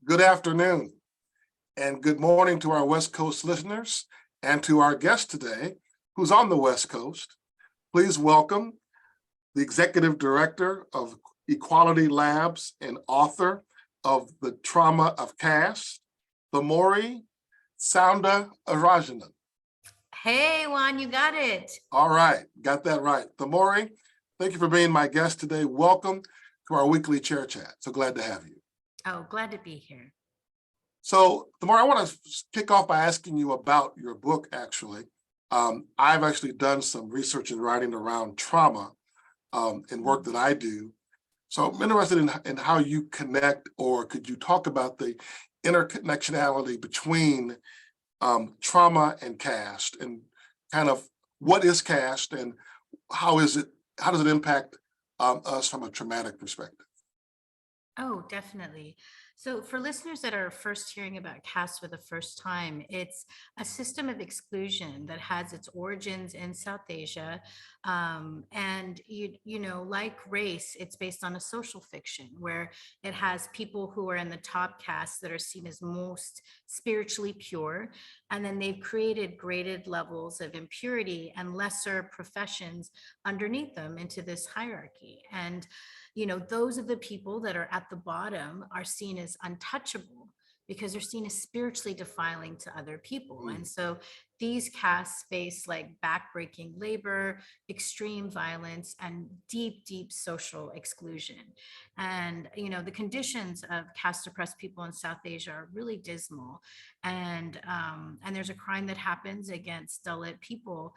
Good afternoon and good morning to our West Coast listeners and to our guest today, who's on the West Coast. Please welcome the Executive Director of Equality Labs and author of The Trauma of Caste, Thenmozhi Soundararajan. Hey, Juan, you got it. All right, got that right. Thenmozhi, thank you for being my guest today. Welcome to our weekly Chair Chat. So glad to have you. Oh, glad to be here. So, Thenmozhi, I want to kick off by asking you about your book, actually. I've actually done some research and writing around trauma in work that I do. So I'm interested in how you connect, or could you talk about the interconnectionality between trauma and caste, and kind of what is caste and how does it impact us from a traumatic perspective? Oh, definitely. So, for listeners that are first hearing about caste for the first time, it's a system of exclusion that has its origins in South Asia. And, like race, it's based on a social fiction where it has people who are in the top caste that are seen as most spiritually pure. And then they've created graded levels of impurity and lesser professions underneath them into this hierarchy. And those of the people that are at the bottom are seen as untouchable because they're seen as spiritually defiling to other people. And so these castes face like backbreaking labor, extreme violence, and deep, deep social exclusion. And, the conditions of caste oppressed people in South Asia are really dismal. And there's a crime that happens against Dalit people,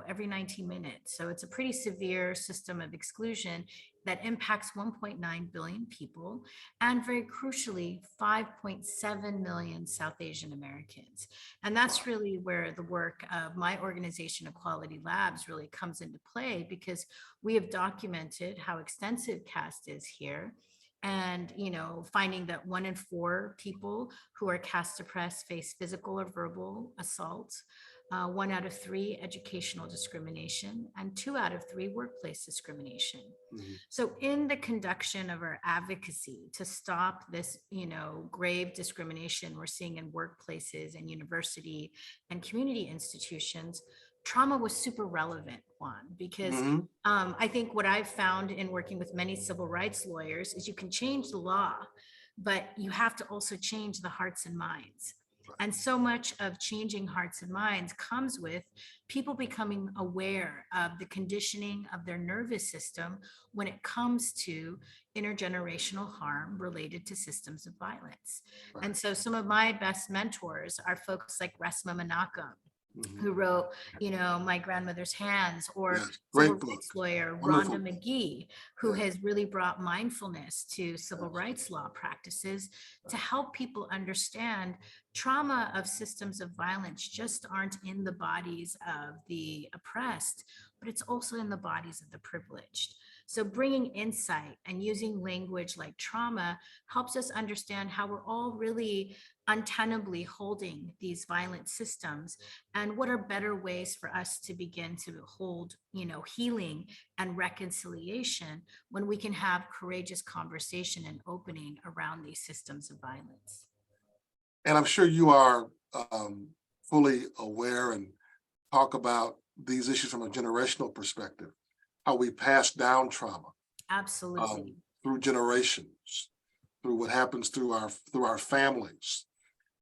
every 19 minutes. So it's a pretty severe system of exclusion that impacts 1.9 billion people, and very crucially, 5.7 million South Asian Americans. And that's really where the work of my organization, Equality Labs, really comes into play, because we have documented how extensive caste is here. And, finding that 1 in 4 people who are caste oppressed face physical or verbal assault, 1 out of 3 educational discrimination, and 2 out of 3 workplace discrimination. So in the conduction of our advocacy to stop this, grave discrimination we're seeing in workplaces and university and community institutions, trauma was super relevant, Juan, because I think what I've found in working with many civil rights lawyers is you can change the law, but you have to also change the hearts and minds. And so much of changing hearts and minds comes with people becoming aware of the conditioning of their nervous system when it comes to intergenerational harm related to systems of violence. And so some of my best mentors are folks like Resmaa Menakem, who wrote, My Grandmother's Hands, or civil rights lawyer Wonderful. Rhonda McGee, who has really brought mindfulness to civil rights law practices to help people understand trauma of systems of violence just aren't in the bodies of the oppressed, but it's also in the bodies of the privileged. So bringing insight and using language like trauma helps us understand how we're all really untenably holding these violent systems, and what are better ways for us to begin to hold, healing and reconciliation when we can have courageous conversation and opening around these systems of violence. And I'm sure you are fully aware and talk about these issues from a generational perspective, how we pass down trauma Absolutely. through generations, through what happens through our families.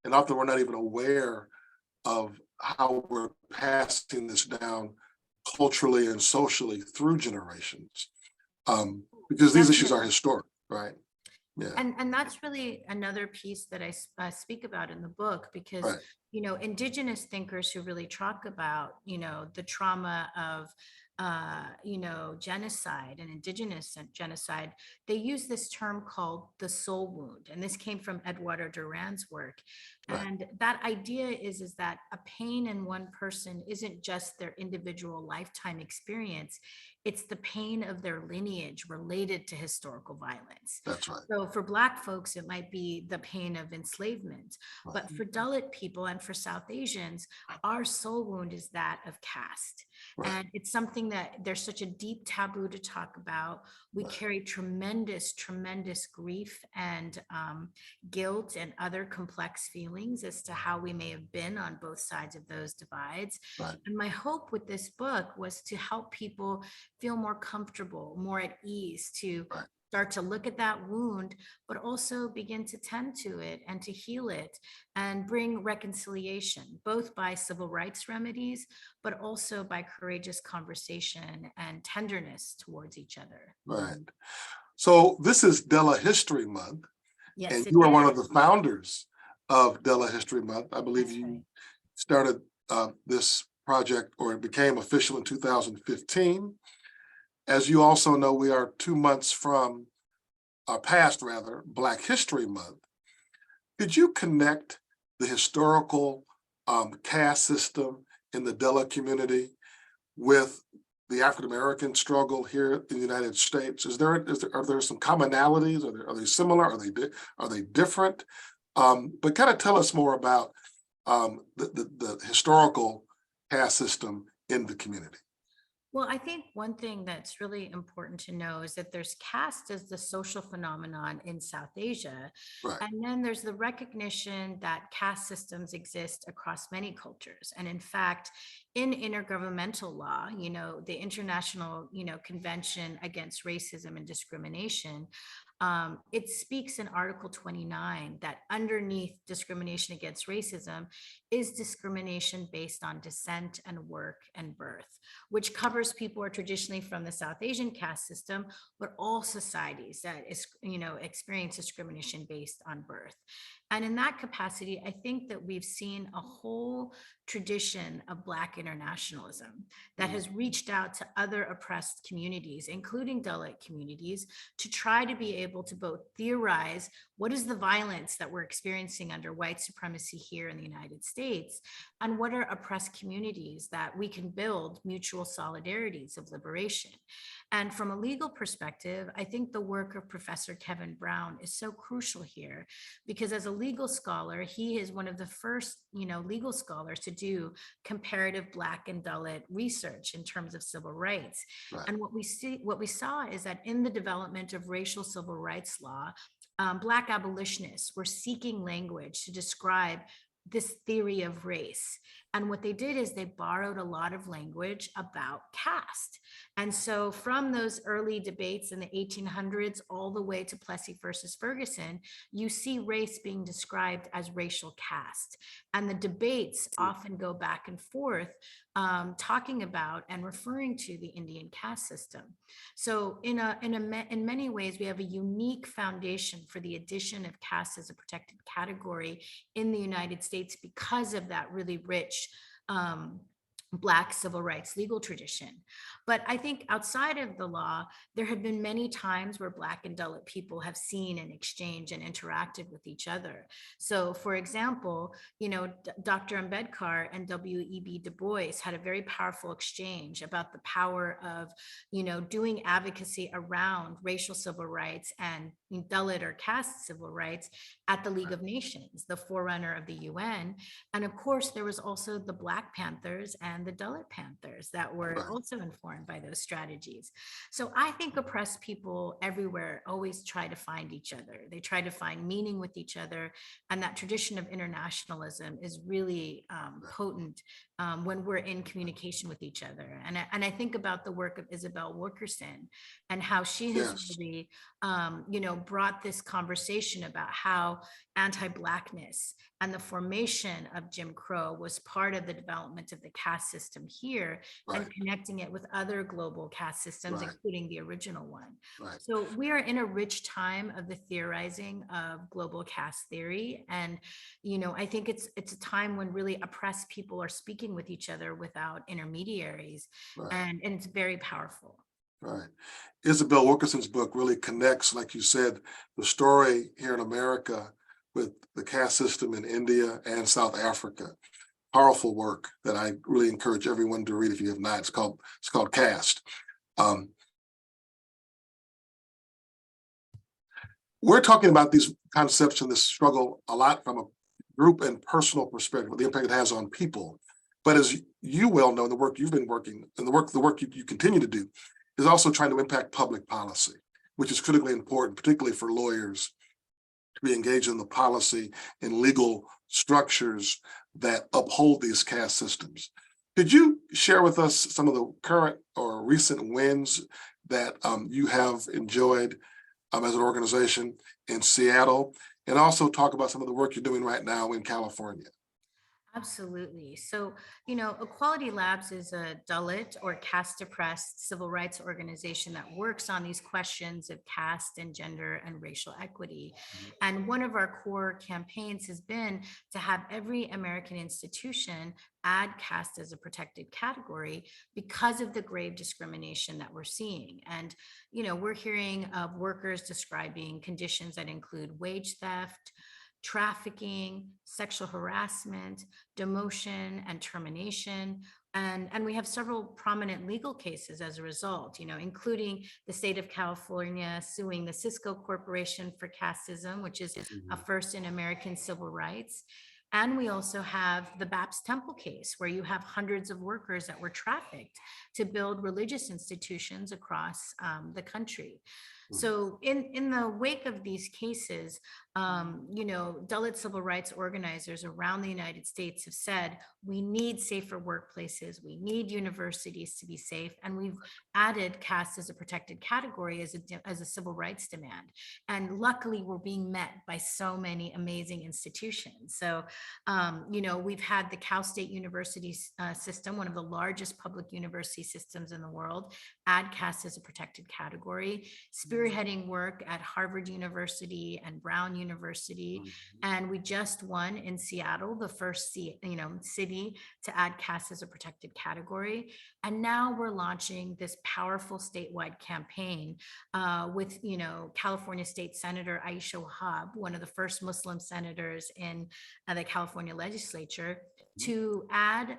And often we're not even aware of how we're passing this down culturally and socially through generations, because these issues are historic, right? Yeah. And that's really another piece that I speak about in the book, because Right. Indigenous thinkers who really talk about the trauma of genocide and Indigenous genocide, they use this term called the soul wound, and this came from Eduardo Duran's work. Right. And that idea is that a pain in one person isn't just their individual lifetime experience, it's the pain of their lineage related to historical violence. That's right. So for Black folks, it might be the pain of enslavement. Right. But for Dalit people and for South Asians, our soul wound is that of caste. Right. And it's something something that there's such a deep taboo to talk about. We carry tremendous, tremendous grief and guilt and other complex feelings as to how we may have been on both sides of those divides. Right. And my hope with this book was to help people feel more comfortable, more at ease, to Right. start to look at that wound, but also begin to tend to it and to heal it and bring reconciliation, both by civil rights remedies, but also by courageous conversation and tenderness towards each other. Right. So this is Della History Month, and Yes, it you are one is. of the founders of Della History Month. I believe That's you right. started this project, or it became official in 2015. As you also know, we are 2 months from, past rather, Black History Month. Could you connect the historical caste system in the Della community with the African American struggle here in the United States? Are there some commonalities? Are they similar? Are they different? But kind of tell us more about the historical caste system in the community. Well, I think one thing that's really important to know is that there's caste as the social phenomenon in South Asia. Right. And then there's the recognition that caste systems exist across many cultures. And in fact, in intergovernmental law, the International, Convention Against Racism and Discrimination, it speaks in Article 29 that underneath discrimination against racism is discrimination based on descent and work and birth, which covers people who are traditionally from the South Asian caste system, but all societies that experience discrimination based on birth. And in that capacity, I think that we've seen a whole tradition of Black internationalism that has reached out to other oppressed communities, including Dalit communities, to try to be able to both theorize what is the violence that we're experiencing under white supremacy here in the United States, and what are oppressed communities that we can build mutual solidarities of liberation. And from a legal perspective, I think the work of Professor Kevin Brown is so crucial here, because as a legal scholar, he is one of the first, legal scholars to do comparative Black and Dalit research in terms of civil rights. Right. And what we saw is that in the development of racial civil rights law, Black abolitionists were seeking language to describe this theory of race. And what they did is they borrowed a lot of language about caste. And so from those early debates in the 1800s all the way to Plessy versus Ferguson, you see race being described as racial caste. And the debates often go back and forth, talking about and referring to the Indian caste system. So in many ways, we have a unique foundation for the addition of caste as a protected category in the United States because of that really rich Black civil rights legal tradition. But I think outside of the law, there have been many times where Black and Dalit people have seen and exchanged and interacted with each other. So for example, Dr. Ambedkar and W.E.B. Du Bois had a very powerful exchange about the power of, doing advocacy around racial civil rights and Dalit or caste civil rights at the League of Nations, the forerunner of the UN. And of course, there was also the Black Panthers and the Dalit Panthers that were also informed by those strategies. So I think oppressed people everywhere always try to find each other. They try to find meaning with each other. And that tradition of internationalism is really potent when we're in communication with each other. And I think about the work of Isabel Wilkerson and how she has really, brought this conversation about how anti-Blackness and the formation of Jim Crow was part of the development of the caste system here, and connecting it with other global caste systems, including the original one. So we are in a rich time of the theorizing of global caste theory. And, I think it's a time when really oppressed people are speaking with each other without intermediaries. And it's very powerful. Right. Isabel Wilkerson's book really connects, like you said, the story here in America with the caste system in India and South Africa. Powerful work that I really encourage everyone to read if you have not. It's called Caste. We're talking about these concepts and this struggle a lot from a group and personal perspective, the impact it has on people. But as you well know, the work you've been working and the work you continue to do is also trying to impact public policy, which is critically important, particularly for lawyers to be engaged in the policy and legal structures that uphold these caste systems. Could you share with us some of the current or recent wins that you have enjoyed as an organization in Seattle, and also talk about some of the work you're doing right now in California? Absolutely. So, Equality Labs is a Dalit or caste oppressed civil rights organization that works on these questions of caste and gender and racial equity. And one of our core campaigns has been to have every American institution add caste as a protected category because of the grave discrimination that we're seeing. And, we're hearing of workers describing conditions that include wage theft, trafficking, sexual harassment, demotion, and termination. And we have several prominent legal cases as a result, including the state of California suing the Cisco Corporation for casteism, which is a first in American civil rights. And we also have the Baptist Temple case, where you have hundreds of workers that were trafficked to build religious institutions across the country. So in the wake of these cases, Dalit civil rights organizers around the United States have said, we need safer workplaces, we need universities to be safe, and we've added caste as a protected category as a civil rights demand. And luckily, we're being met by so many amazing institutions. So, we've had the Cal State University system, one of the largest public university systems in the world, add caste as a protected category, spearheading work at Harvard University and Brown University. And we just won in Seattle, the first city to add caste as a protected category. And now we're launching this powerful statewide campaign with, California State Senator Aisha Wahab, one of the first Muslim senators in the California legislature, to add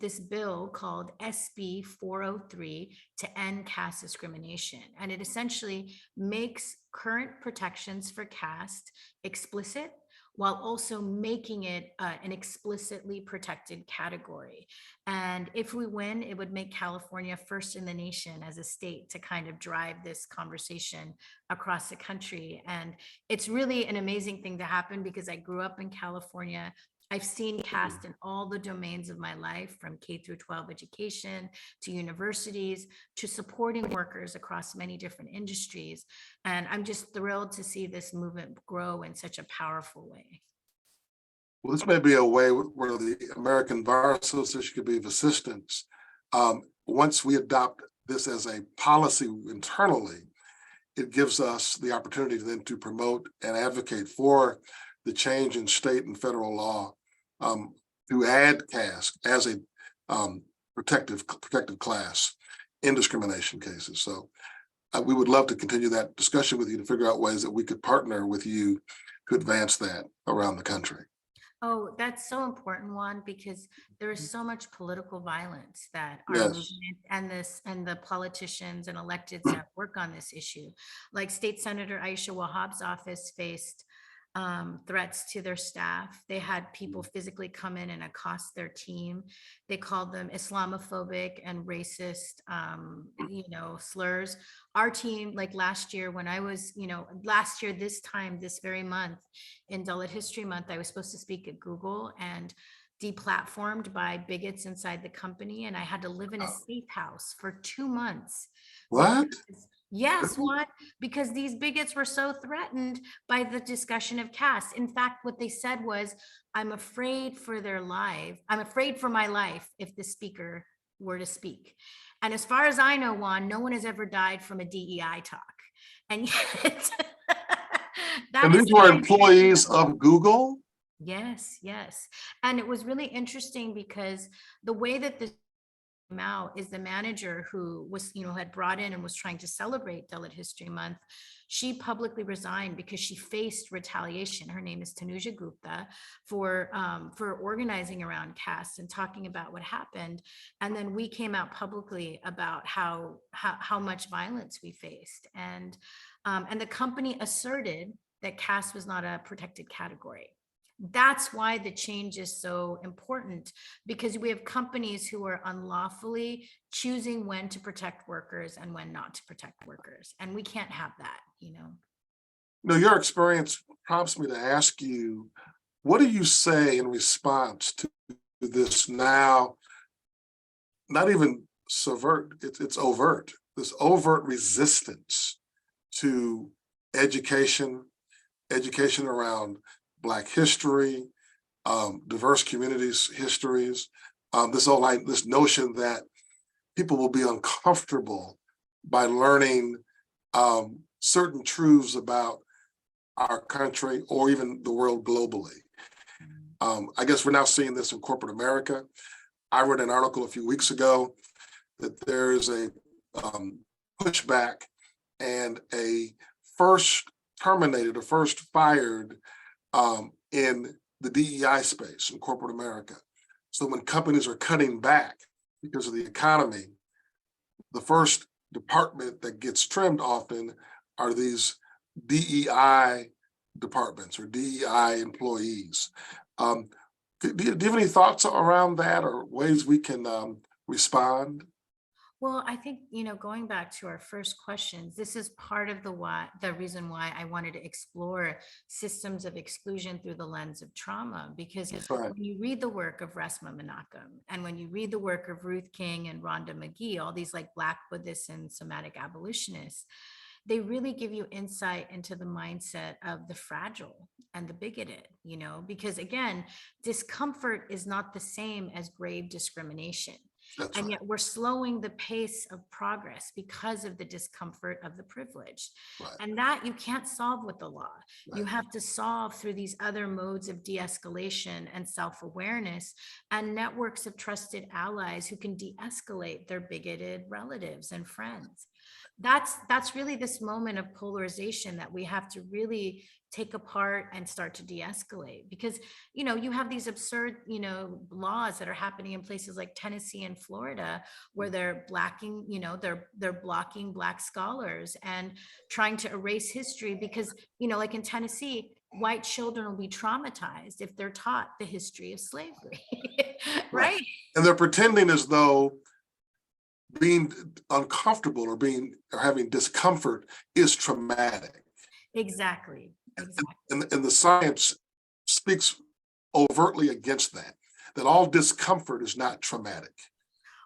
this bill called SB 403 to end caste discrimination. And it essentially makes current protections for caste explicit, while also making it an explicitly protected category. And if we win, it would make California first in the nation as a state to kind of drive this conversation across the country. And it's really an amazing thing to happen, because I grew up in California. I've seen caste in all the domains of my life, from K through 12 education to universities to supporting workers across many different industries. And I'm just thrilled to see this movement grow in such a powerful way. Well, this may be a way where the American Bar Association could be of assistance. Once we adopt this as a policy internally, it gives us the opportunity then to promote and advocate for the change in state and federal law to add caste as a protected class in discrimination cases. So we would love to continue that discussion with you to figure out ways that we could partner with you to advance that around the country. Oh, that's so important, Juan, because there is so much political violence that our Yes. movement and the politicians and electeds that work on this issue. Like State Senator Aisha Wahab's office faced threats to their staff. They had people physically come in and accost their team. They called them Islamophobic and racist, slurs. Our team, like last year, when I was, this time, this very month in Dalit History Month, I was supposed to speak at Google and deplatformed by bigots inside the company. And I had to live in a safe house for 2 months. What? Yes, what? Because these bigots were so threatened by the discussion of caste. In fact, what they said was, I'm afraid for my life if the speaker were to speak. And as far as I know, Juan, no one has ever died from a DEI talk. And yet, And these were employees of Google? Yes, yes. And it was really interesting because the way that this out is the manager who was, had brought in and was trying to celebrate Dalit History Month. She publicly resigned because she faced retaliation. Her name is Thenmozhi Gupta, for organizing around caste and talking about what happened. And then we came out publicly about how much violence we faced, and the company asserted that caste was not a protected category. That's why the change is so important, because we have companies who are unlawfully choosing when to protect workers and when not to protect workers. And we can't have that, you know? No, your experience prompts me to ask you, what do you say in response to this now, not even subvert, it's overt, this overt resistance to education, education around Black history, diverse communities' histories, this notion that people will be uncomfortable by learning certain truths about our country or even the world globally. I guess we're now seeing this in corporate America. I read an article a few weeks ago that there is a pushback and a first terminated or first fired in the DEI space in corporate America. So when companies are cutting back because of the economy, the first department that gets trimmed often are these DEI departments or DEI employees. Do you have any thoughts around that or ways we can respond? Well, I think, going back to our first questions, this is part of the reason why I wanted to explore systems of exclusion through the lens of trauma, because Right, when you read the work of Resmaa Menakem and when you read the work of Ruth King and Rhonda McGee, all these like Black Buddhists and somatic abolitionists, they really give you insight into the mindset of the fragile and the bigoted, because again, discomfort is not the same as grave discrimination. that's And right, yet we're slowing the pace of progress because of the discomfort of the privileged. right, And that you can't solve with the law. You right, have to solve through these other modes of de-escalation and self-awareness and networks of trusted allies who can de-escalate their bigoted relatives and friends. That's really this moment of polarization that we have to really take apart and start to de-escalate, because you have these absurd laws that are happening in places like Tennessee and Florida, where they're blacking, they're blocking Black scholars and trying to erase history, because like in Tennessee, white children will be traumatized if they're taught the history of slavery. right. Right. And they're pretending as though being uncomfortable or having discomfort is traumatic. Exactly. Exactly. And the science speaks overtly against that, that all discomfort is not traumatic.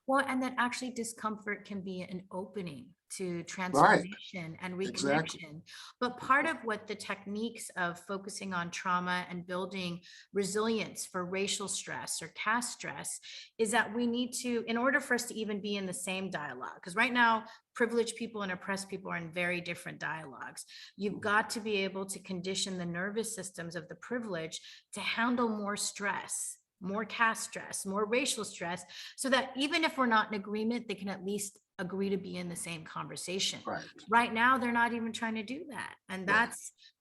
Well, and that actually discomfort can be an opening to Right, transformation and exactly. reconnection. But part of what the techniques of focusing on trauma and building resilience for racial stress or caste stress is that we need to, in order for us to even be in the same dialogue, because right now, privileged people and oppressed people are in very different dialogues. You've got to be able to condition the nervous systems of the privileged to handle more stress, more caste stress, more racial stress, so that even if we're not in agreement, they can at least agree to be in the same conversation. Right, Right now, they're not even trying to do that. And right,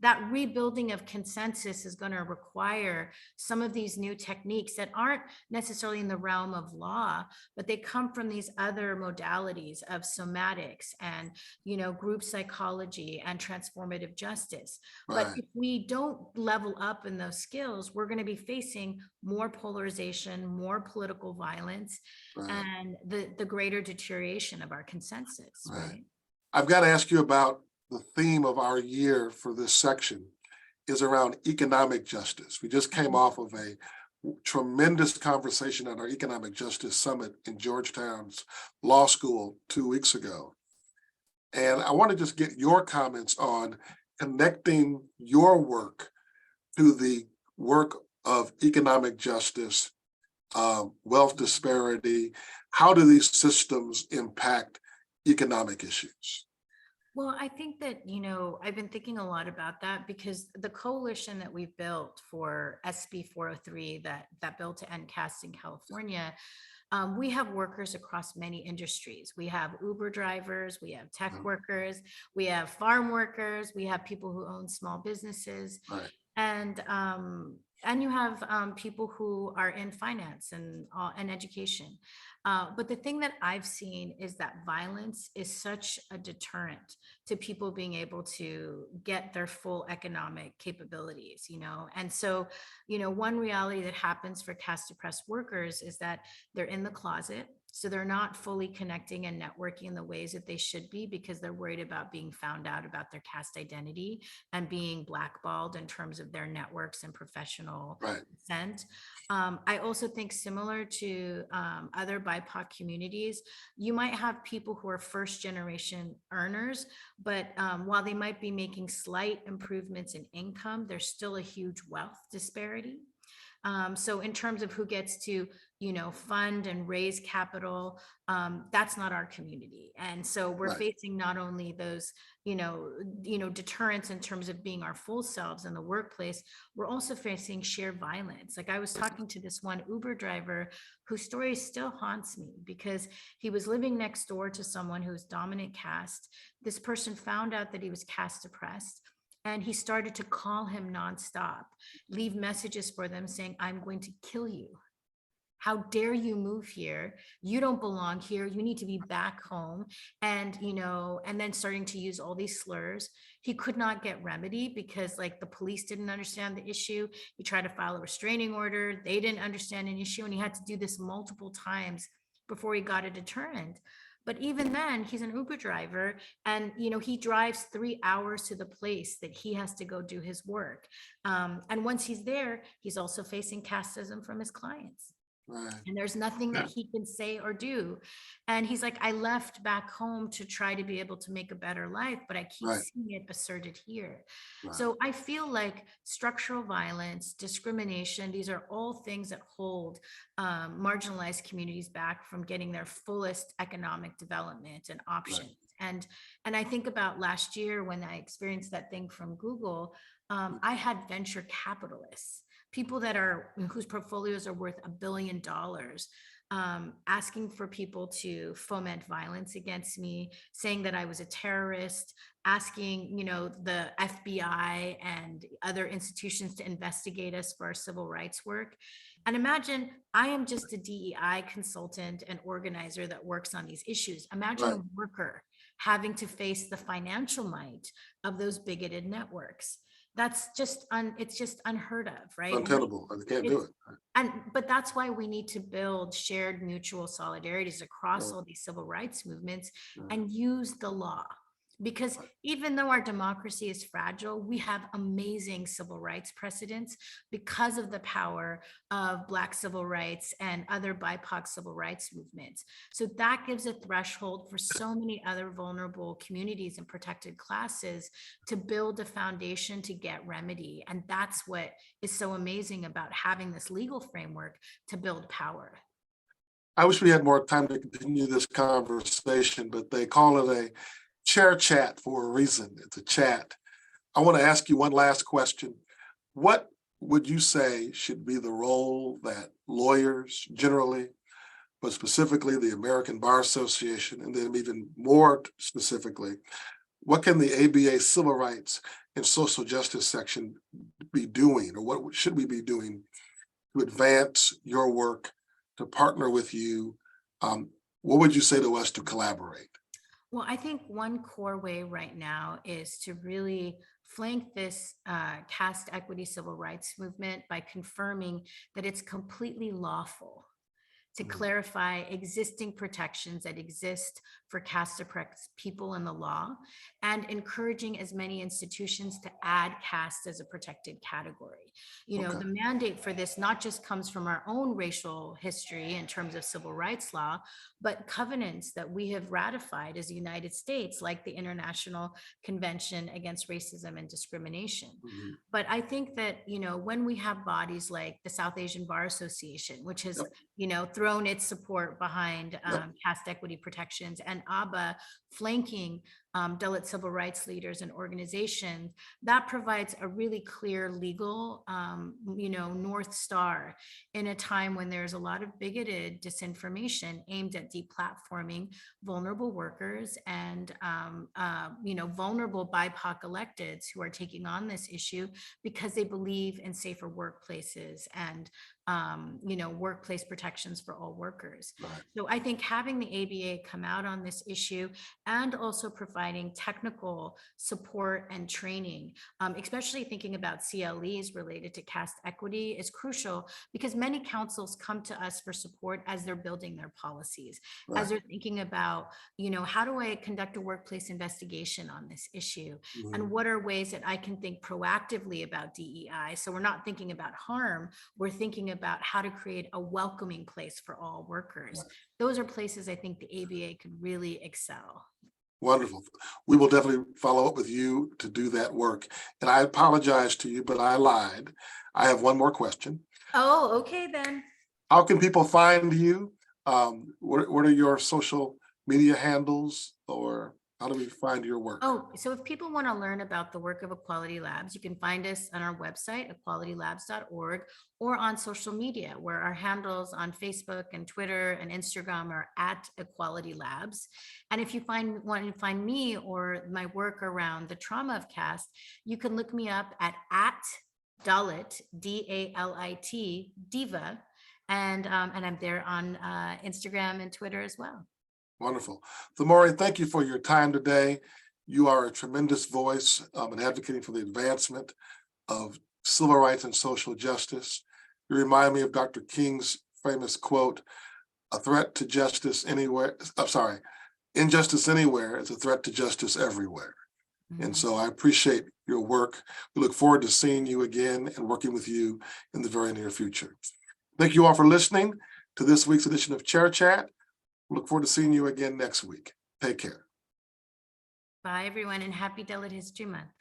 that rebuilding of consensus is going to require some of these new techniques that aren't necessarily in the realm of law, but they come from these other modalities of somatics and, group psychology and transformative justice. But right, if we don't level up in those skills, we're going to be facing more polarization, more political violence, right, and the greater deterioration of our consensus, right. right? I've got to ask you about the theme of our year for this section is around economic justice. We just came Mhm. off of a tremendous conversation at our Economic Justice Summit in Georgetown's law school 2 weeks ago. And I want to just get your comments on connecting your work to the work of economic justice, wealth disparity. How do these systems impact economic issues? Well, I think that, I've been thinking a lot about that, because the coalition that we've built for SB 403, that bill to end caste in California, we have workers across many industries. We have Uber drivers, we have tech Mhm. workers, we have farm workers, we have people who own small businesses, Right, and you have people who are in finance and education. But the thing that I've seen is that violence is such a deterrent to people being able to get their full economic capabilities, And so, one reality that happens for caste oppressed workers is that they're in the closet. So they're not fully connecting and networking in the ways that they should be because they're worried about being found out about their caste identity and being blackballed in terms of their networks and professional Right. consent. I also think similar to other BIPOC communities, you might have people who are first generation earners, but while they might be making slight improvements in income, there's still a huge wealth disparity. So in terms of who gets to, fund and raise capital, that's not our community. And so we're Right. facing not only those, deterrents in terms of being our full selves in the workplace, we're also facing sheer violence. Like I was talking to this one Uber driver whose story still haunts me because he was living next door to someone who's dominant caste. This person found out that he was caste oppressed. And he started to call him nonstop, leave messages for them saying, I'm going to kill you. How dare you move here? You don't belong here. You need to be back home. And, and then starting to use all these slurs. He could not get remedy because like the police didn't understand the issue. He tried to file a restraining order. They didn't understand an issue. And he had to do this multiple times before he got a deterrent. But even then, he's an Uber driver and, he drives 3 hours to the place that he has to go do his work. And once he's there, he's also facing casteism from his clients. Right. And there's nothing that he can say or do. And he's like, I left back home to try to be able to make a better life, but I keep Right. seeing it asserted here. Right. So I feel like structural violence, discrimination, these are all things that hold marginalized communities back from getting their fullest economic development and options. And I think about last year when I experienced that thing from Google, I had venture capitalists, people that are whose portfolios are worth $1 billion, asking for people to foment violence against me, saying that I was a terrorist, asking, the FBI and other institutions to investigate us for our civil rights work. And imagine I am just a DEI consultant and organizer that works on these issues. Imagine Right. a worker having to face the financial might of those bigoted networks. That's just it's just unheard of, right? Untenable. I can't do it. But that's why we need to build shared mutual solidarities across all these civil rights movements and use the law. Because even though our democracy is fragile, we have amazing civil rights precedents because of the power of Black civil rights and other BIPOC civil rights movements. So that gives a threshold for so many other vulnerable communities and protected classes to build a foundation to get remedy. And that's what is so amazing about having this legal framework to build power. I wish we had more time to continue this conversation, but they call it a chair chat for a reason. It's a chat. I want to ask you one last question. What would you say should be the role that lawyers generally, but specifically the American Bar Association, and then even more specifically, what can the ABA Civil Rights and Social Justice section be doing, or what should we be doing to advance your work, to partner with you? What would you say to us to collaborate? Well, I think one core way right now is to really flank this caste equity civil rights movement by confirming that it's completely lawful to clarify existing protections that exist for caste oppressed people in the law, and encouraging as many institutions to add caste as a protected category. The mandate for this not just comes from our own racial history in terms of civil rights law, but covenants that we have ratified as the United States, like the International Convention Against Racism and Discrimination. But I think that, when we have bodies like the South Asian Bar Association, which has, thrown its support behind caste equity protections, and ABA flanking Dalit civil rights leaders and organizations, that provides a really clear legal, North Star in a time when there's a lot of bigoted disinformation aimed at deplatforming vulnerable workers and, vulnerable BIPOC electeds who are taking on this issue because they believe in safer workplaces and, workplace protections for all workers. Right. So I think having the ABA come out on this issue and also providing technical support and training, especially thinking about CLEs related to caste equity, is crucial because many councils come to us for support as they're building their policies, Right. as they're thinking about, how do I conduct a workplace investigation on this issue? Mhm. And what are ways that I can think proactively about DEI? So we're not thinking about harm, we're thinking about how to create a welcoming place for all workers. Right. Those are places I think the ABA could really excel. Wonderful. We will definitely follow up with you to do that work. And I apologize to you, but I lied. I have one more question. Oh, okay then. How can people find you? What are your social media handles, or how do we find your work? Oh, so if people want to learn about the work of Equality Labs, you can find us on our website, equalitylabs.org, or on social media, where our handles on Facebook and Twitter and Instagram are at Equality Labs. And if you want to find me or my work around the trauma of caste, you can look me up at Dalit, DALIT, Diva. And I'm there on Instagram and Twitter as well. Wonderful. Thenmozhi, thank you for your time today. You are a tremendous voice in advocating for the advancement of civil rights and social justice. You remind me of Dr. King's famous quote, "A threat to justice anywhere," I'm sorry, "Injustice anywhere is a threat to justice everywhere." And so I appreciate your work. We look forward to seeing you again and working with you in the very near future. Thank you all for listening to this week's edition of Chair Chat. Look forward to seeing you again next week. Take care. Bye, everyone, and happy Dalit History Month.